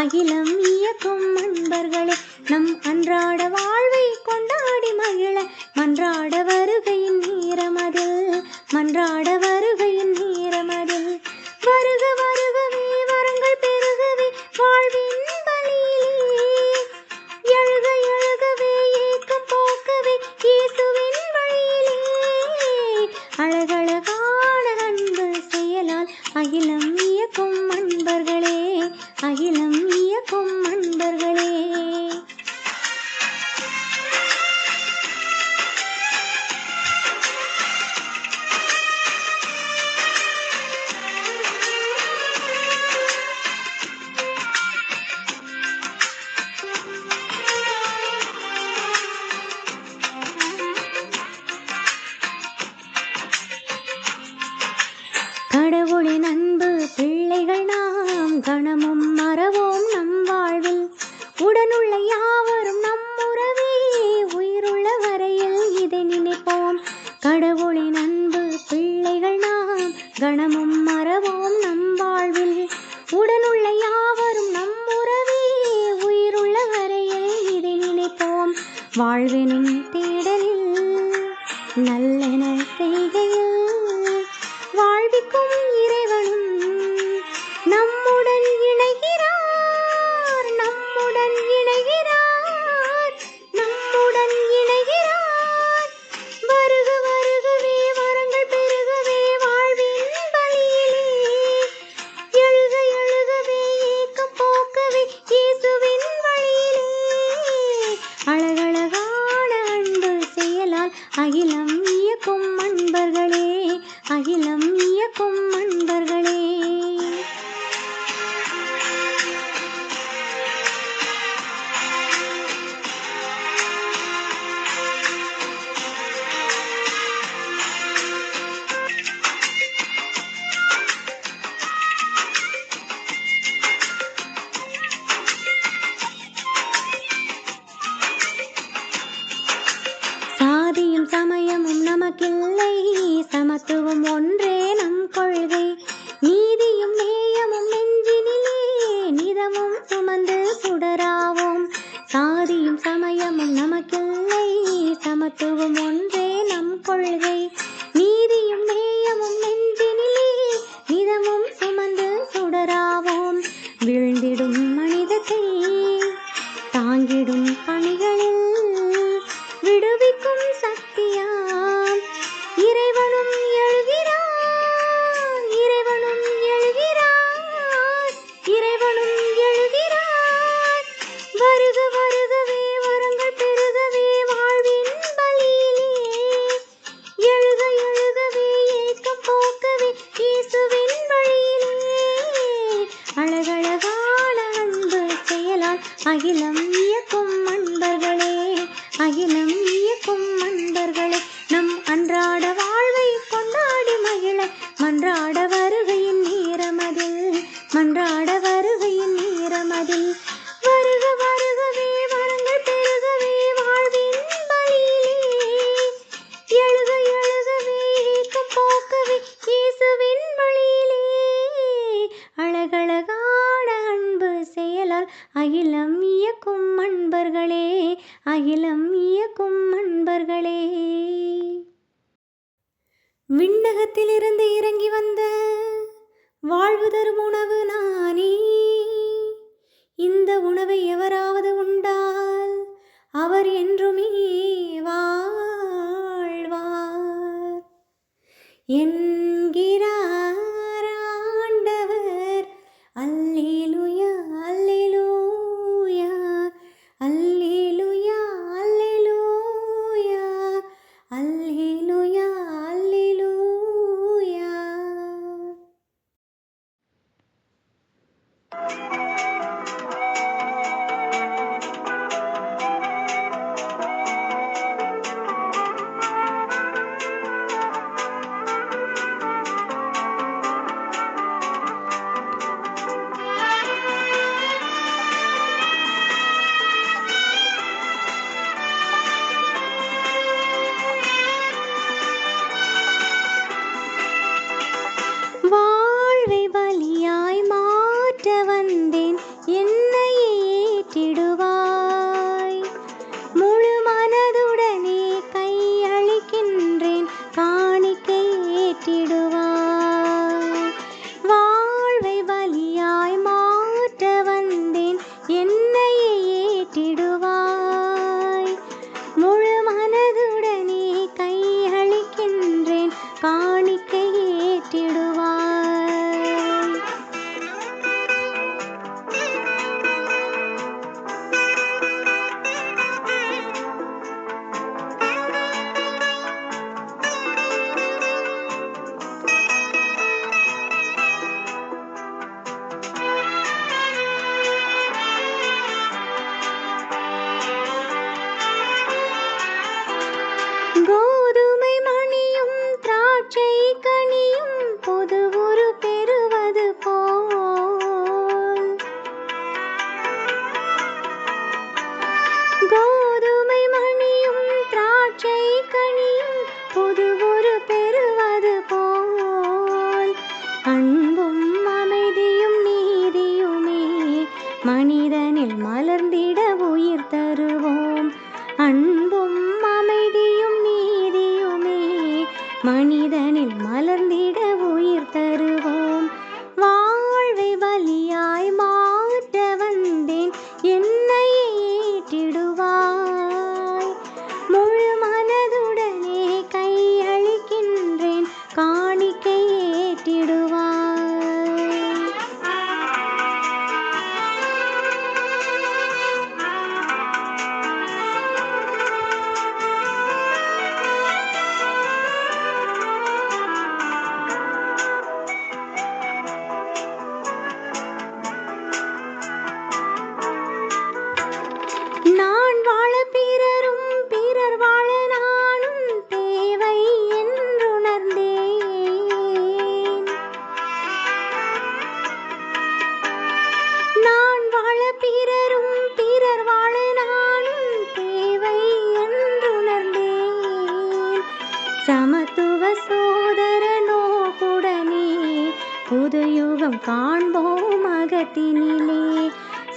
அகிலம் இயக்கும் அன்பர்களே, நம் அன்றாட வாழ்வை கொண்டாடி மகிழ மன்றாட வருகையின் நேரமதில், மன்றாட வருகையின் நேரமதில். வருக வருகவே வரங்கள் பெருகவே வாழ்வின் பலியிலே, எழுக எழுகவே ஏக்கம் போக்கவே இயேசுவின் வழியிலே. அழகழகான அன்பு செயலால் அகிலம் இயக்கும் அன்பர்களே, அகிலம் இயக்கும் அன்பர்களே. கடவுளின் அன்பு பிள்ளைகள் நாம் கணமும் மறவோம் நம் வாழ்வில், உடனுள்ள யாவரும் நம் உறவே உயிருள்ள வரையில் இதை நினைப்போம். கடவுளின் அன்பு பிள்ளைகள் நாம் கணமும் மறவோம் நம் வாழ்வில், உடனுள்ள யாவரும் நம் உறவே உயிருள்ள வரையில் இதை நினைப்போம். வாழ்வெனும் தேடலில் நல்லென செய்கையில் வாழ்விக்கும் இறைவனும் நம்முடன் இணைகிறார், நம்முடன் இணைகிறார், நம்முடன் இணைகிறார். வருக வருகவே வரங்கள் பெருகவே வாழ்வின் பலியிலே, எழுக எழுகவே ஏக்கம் போக்கவே இயேசுவின் வழியிலே. அழகழகான அன்பு செயலால் அகிலம் இயக்கும் அன்பர்களே, அகிலம் இயக்கும் அன்பர்களே. சாதியும் சமயமும் நமக்கில்லை, சமத்துவம் ஒன்றே நம் கொள்கை. நீதியும் நேயமும் நெஞ்சினிலே நிதமும் சுமந்து சுடராவோம். சாதியும் சமயமும் நமக்கில்லை, சமத்துவம் ஒன்றே நம் கொள்கை. நீதியும் நேயமும் நெஞ்சினிலே நிதமும் சுமந்து சுடராவோம். வீழ்ந்திடும் மனிதத்தை தாங்கிடும் பணிகளில் விடுவிக்கும் சக்தியாம் இறைவனும் எழுகிறார், இறைவனும் எழுகிறார், இறைவனும் எழுகிறார். வருக வருகவே வரங்கள் பெருகவே வாழ்வின் பலியிலே, எழுக எழுகவே ஏக்கம் போக்கவே இயேசுவின் வழியிலே. அழகழகான அன்பு செயலால் அகிலம் இயக்கும் அன்பர்களே, அகிலம் இயக்கும் அன்பர்களே. நம் அன்றாட வாழ்வை கொண்டாடி மகிழ மன்றாட வருகையின் நேரமதில், மன்றாட வருகையின் நேரமதில். வருக வருகவே வரங்கள் பெருகவே வாழ்வின் பலியிலே, எழுக எழுகவே ஏக்கம் போக்கவே இயேசுவின் வழியிலே. அழகழகான அன்பு செயலால் அகிலம் இயக்கும் அன்பர்களே, அகிலம் இயக்கும் அன்பர்களே. விண்ணகத்திலிருந்து இறங்கி வந்த வாழ்வு தரும் உணவு நானே, இந்த உணவை எவராவது உண்டால் அவர் என்றுமே வாழ்வார் என்கிறார் ஆண்டவர். அல்லேலூயா அல்லேலூயா அல்லேலூயா அல்லேலூயா அல்லேலூயா அல்லேலூயா. புதுயுகம் காண்போம் அகத்தினிலே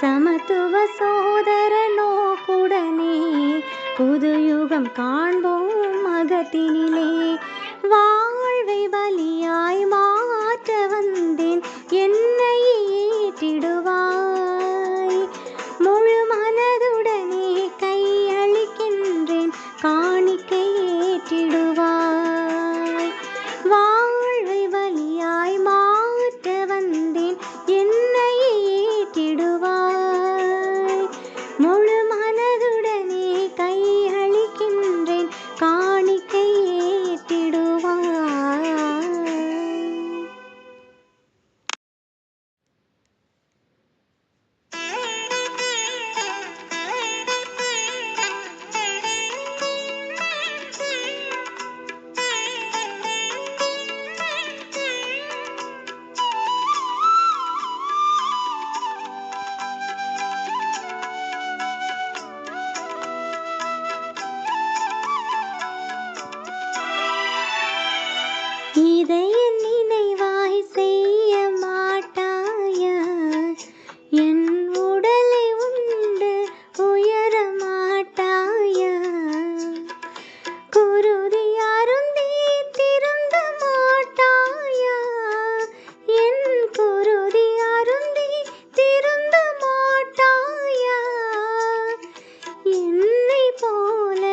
சமத்துவ சோதர நோக்குடனே புதுயுகம் காண்போம் அகத்தினிலே வாழ்வை பலியாய் மாற்ற வந்தேன் என்னை ஏற்றிடுவாய் முழு மனதுடனே கையளிக்கின்றேன் காணிக்கை ஏற்றிடுவாய் வாழ்வை பலியாய் மாற்ற வந்தேன் என்னை ஏற்றிடுவாய் முழு மனதுடனே கையளிக்கின்றேன் காணிக்கை ஏற்றிடுவாய். இதை என் நினைவாய் செய்ய மாட்டாயா என் உடலை உண்டு உயர மாட்டாயா குருதி அருந்தி திருந்த மாட்டாயா என் குருதி அருந்தி திருந்த மாட்டாயா என்னை போல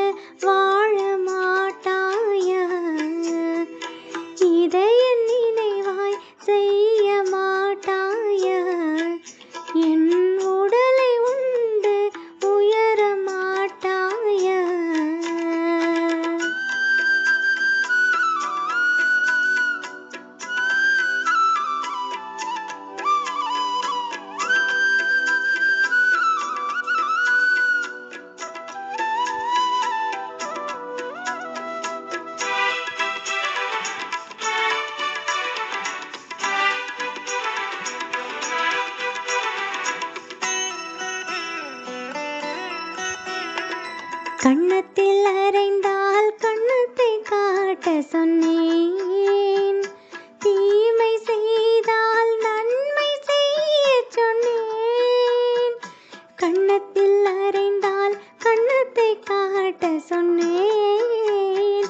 வாழ மாட்டாயா இதை என் நினைவாய் செய்ய மாட்டாயா என் உடலை உண்டு உயர மாட்டாயா கன்னத்தில் அறைந்தால் கன்னத்தை காட்ட சொன்னேன் தீமை செய்தால் நன்மை செய்ய சொன்னேன் கன்னத்தில் அறைந்தால் கன்னத்தை காட்ட சொன்னேன்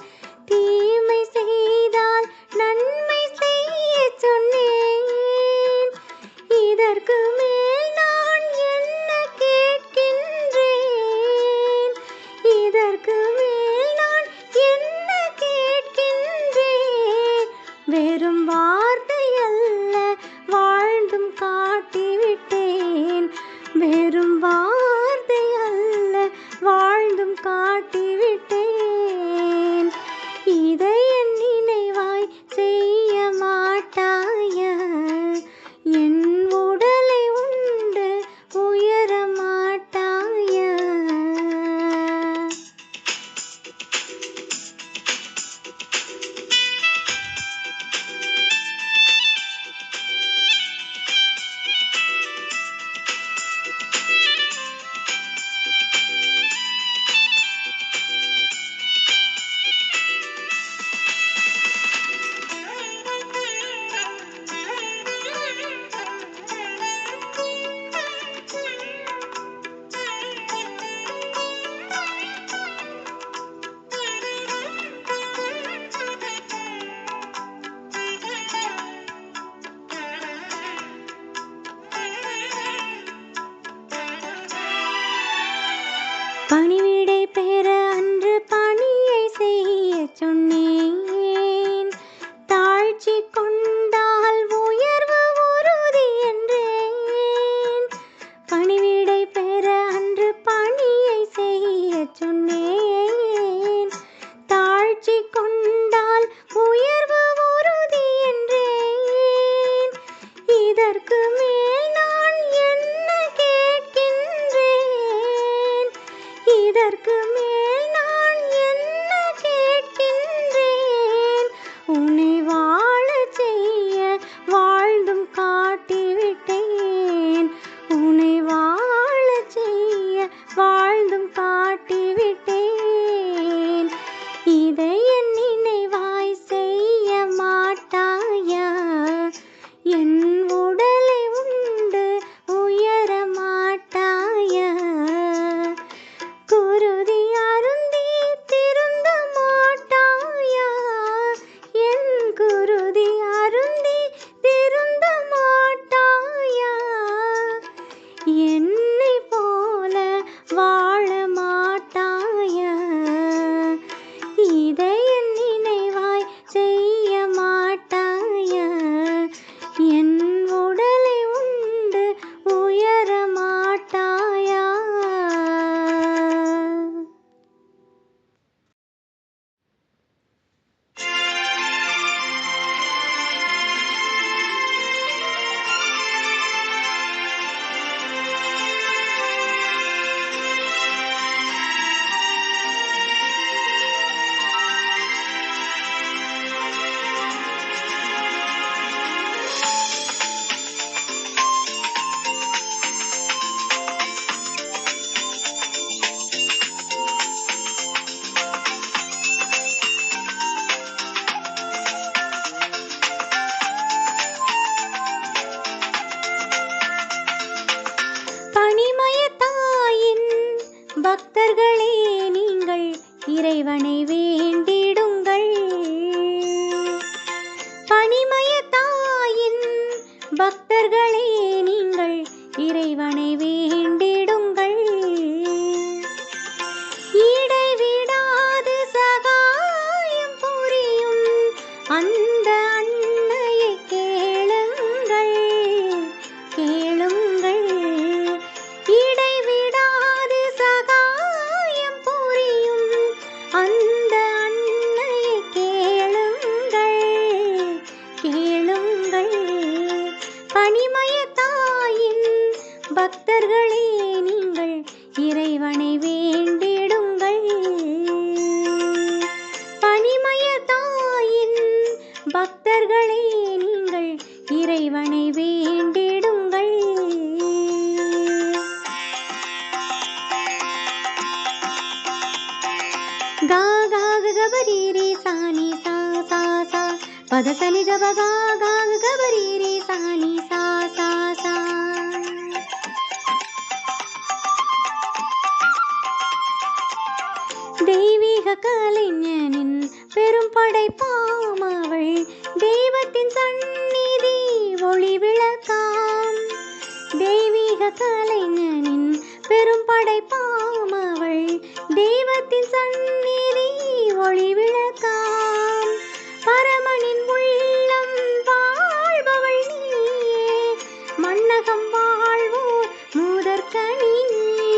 தீமை செய்தால் நன்மை செய்ய சொன்னேன் இதற்கு மேல் நான் என்ன கேட்கின்றேன் இதற்கு மேல் நான் என்ன கேட்கின்றேன் வெறும் வார்த்தை அல்ல வாழ்ந்தும் காட்டிவிட்டேன் வெறும் வார்த்தை அல்ல வாழ்ந்தும் காட்டிவிட்டேன் இதை என் நினைவாய் செய்ய மாட்டாயா என் உடலை உண்டு உயர மாட்டாயா பக்தர்களே நீங்கள் இறைவனை வேண்டிடுங்கள். பனிமய தாயின் பக்தர்களே நீங்கள் இறைவனை வேண்டிடுங்கள். இடைவிடாது சகாயம் புரியும் அந்த அன்னையை கேளுங்கள், கேளுங்கள். இடைவிடாது சகாயம் புரியும் அந்த அன்னையை கேளுங்கள், கேளுங்கள். பனிமய தாயின் பக்தர்களே நீங்கள் இறைவனை வேண்டிடுங்கள். பனிமய தாயின் பக்தர்களே நீங்கள் இறைவனை வேண்டிடுங்கள். கா கா கபரி ரே சானி சா சா சா பத சனி கப கா கா கபரி ரே சானி சா சா சா. தெய்வீக கலைஞனின் பெரும் படைப்பாம் அவள், தெய்வத்தின் சந்நிதி ஒளி விளக்காம். தெய்வீக கலைஞனின் பெரும் படைப்பாம் அவள், தெய்வத்தின் சந்நிதி ஒளி விளக்காம். பரமனின் உள்ளம் வாழ்பவள் நீயே, மன்னகம் வாழ்வோர் முதற்கனி நீயே,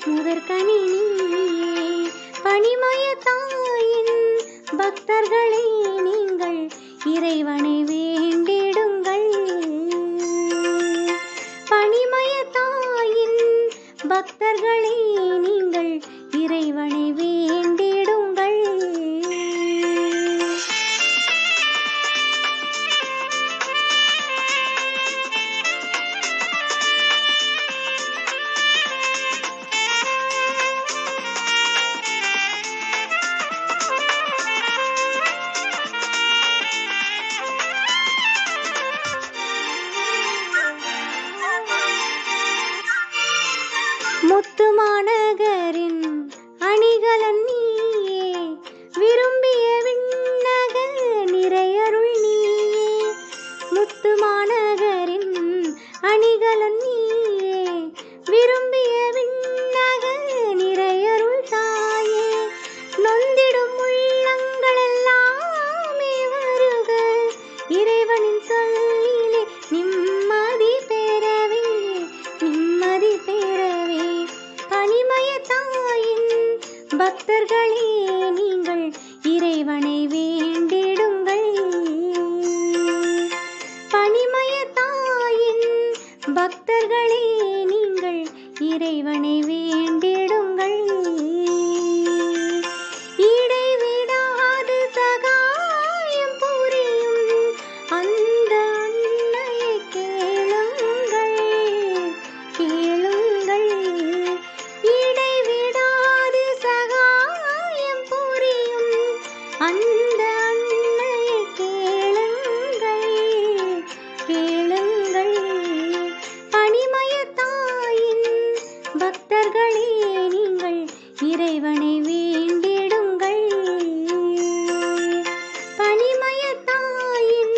முதற்கனி நீயே. பனிமய தாயின் பக்தர்களே நீங்கள் இறைவனை வேண்டிடுங்கள். பனிமய தாயின் பக்தர்களே நீங்கள் இறைவனை வேண்டிடுங்கள். முத்து மாநகரின் அணிகலன் நீயே, விரும்பிய விண்ணக நிறையருள் நீயே. முத்து மாநகரின் அணிகலன் நீயே, விரும்பிய விண்ணக நிறையருள் தாயே. நொந்திடும் உள்ளங்கள் எல்லாமே வருக, இறைவனின் சொல்லிலே நிம்மதி பெறவே, நிம்மதி பெறவே. பனிமய தாயின் பக்தர்களே நீங்கள் இறைவனை வேண்டிடுங்கள். பனிமய தாயின் பக்தர்களே நீங்கள் இறைவனை வேண்டிடுங்கள். இடைவிடாது சகாயம் புரியும் அந்த அன்னையை கேளுங்கள், கேளுங்கள். இடைவிடாது சகாயம் புரியும் அந்த அன்னையை கேளுங்கள், கேளுங்கள். பனிமய தாயின் பக்தர்களே நீங்கள் இறைவனை வேண்டிடுங்கள். பனிமய தாயின்